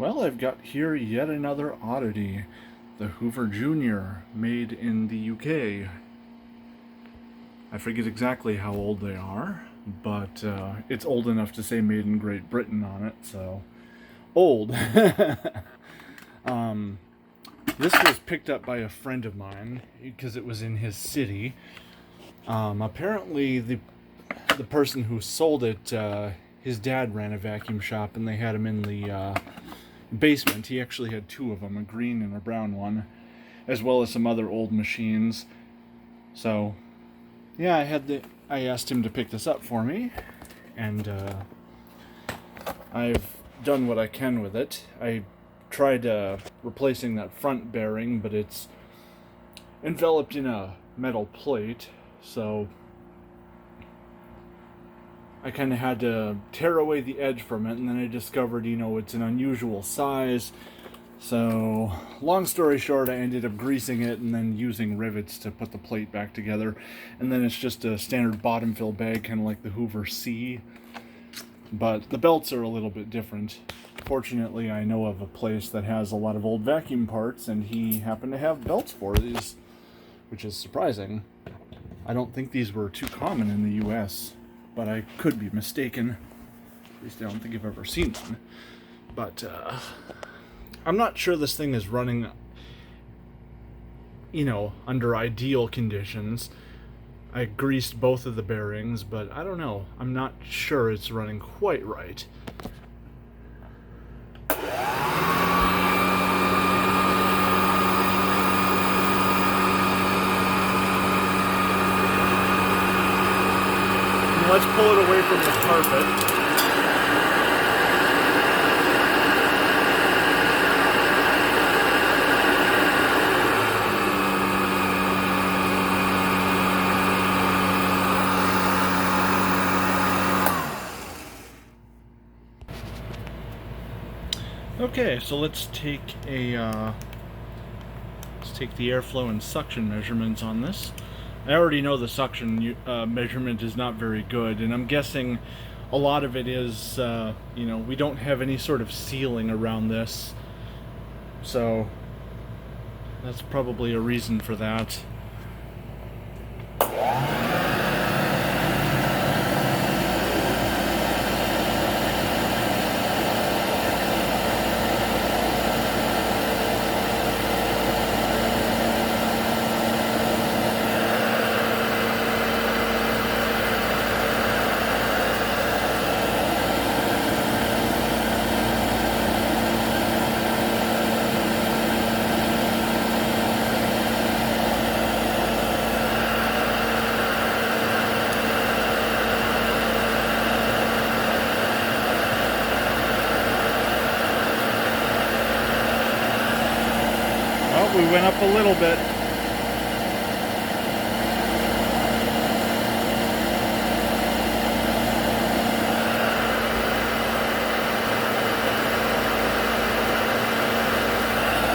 Well, I've got here yet another oddity. The Hoover Junior, made in the UK. I forget exactly how old they are, but it's old enough to say made in Great Britain on it, so old. This was picked up by a friend of mine because it was in his city. Apparently, the person who sold it, his dad ran a vacuum shop, and they had him in the basement. He actually had two of them, a green and a brown one, as well as some other old machines. So, yeah, I asked him to pick this up for me, and I've done what I can with it. I tried replacing that front bearing, but it's enveloped in a metal plate, so I kind of had to tear away the edge from it, and then I discovered, it's an unusual size. So, long story short, I ended up greasing it and then using rivets to put the plate back together. And then it's just a standard bottom fill bag, kind of like the Hoover C. But the belts are a little bit different. Fortunately, I know of a place that has a lot of old vacuum parts, and he happened to have belts for these, which is surprising. I don't think these were too common in the US, but I could be mistaken. At least I don't think I've ever seen one. But I'm not sure this thing is running, under ideal conditions. I greased both of the bearings, but I don't know. I'm not sure it's running quite right. Let's pull it away from the carpet. Okay, so let's take the airflow and suction measurements on this. I already know the suction measurement is not very good, and I'm guessing a lot of it is, we don't have any sort of sealing around this, so that's probably a reason for that. We went up a little bit.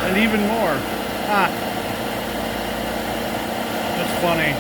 And even more. That's funny.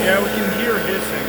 Yeah, we can hear hissing.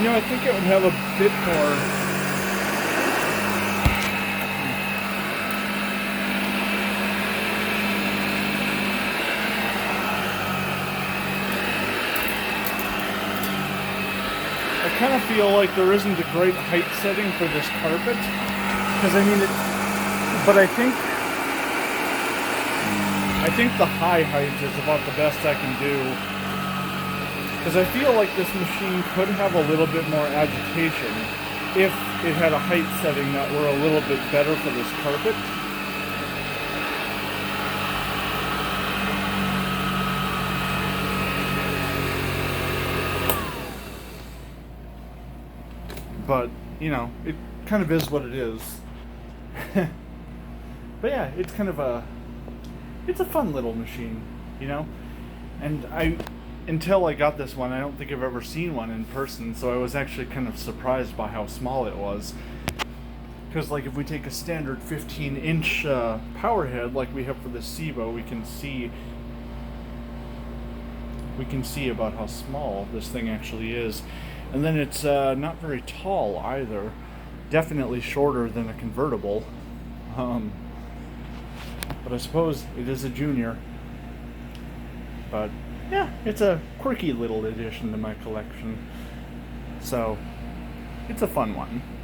You know, I think it would have a bit more. I kind of feel like there isn't a great height setting for this carpet, because I mean it, but I think the high height is about the best I can do, because I feel like this machine could have a little bit more agitation if it had a height setting that were a little bit better for this carpet. But, you know, it kind of is what it is. But yeah, it's kind of it's a fun little machine, you know? And until I got this one, I don't think I've ever seen one in person, so I was actually kind of surprised by how small it was. Because, like, if we take a standard 15-inch power head like we have for the SIBO, we can see about how small this thing actually is. And then it's not very tall either. Definitely shorter than a convertible. But I suppose it is a junior. But yeah, it's a quirky little addition to my collection. So it's a fun one.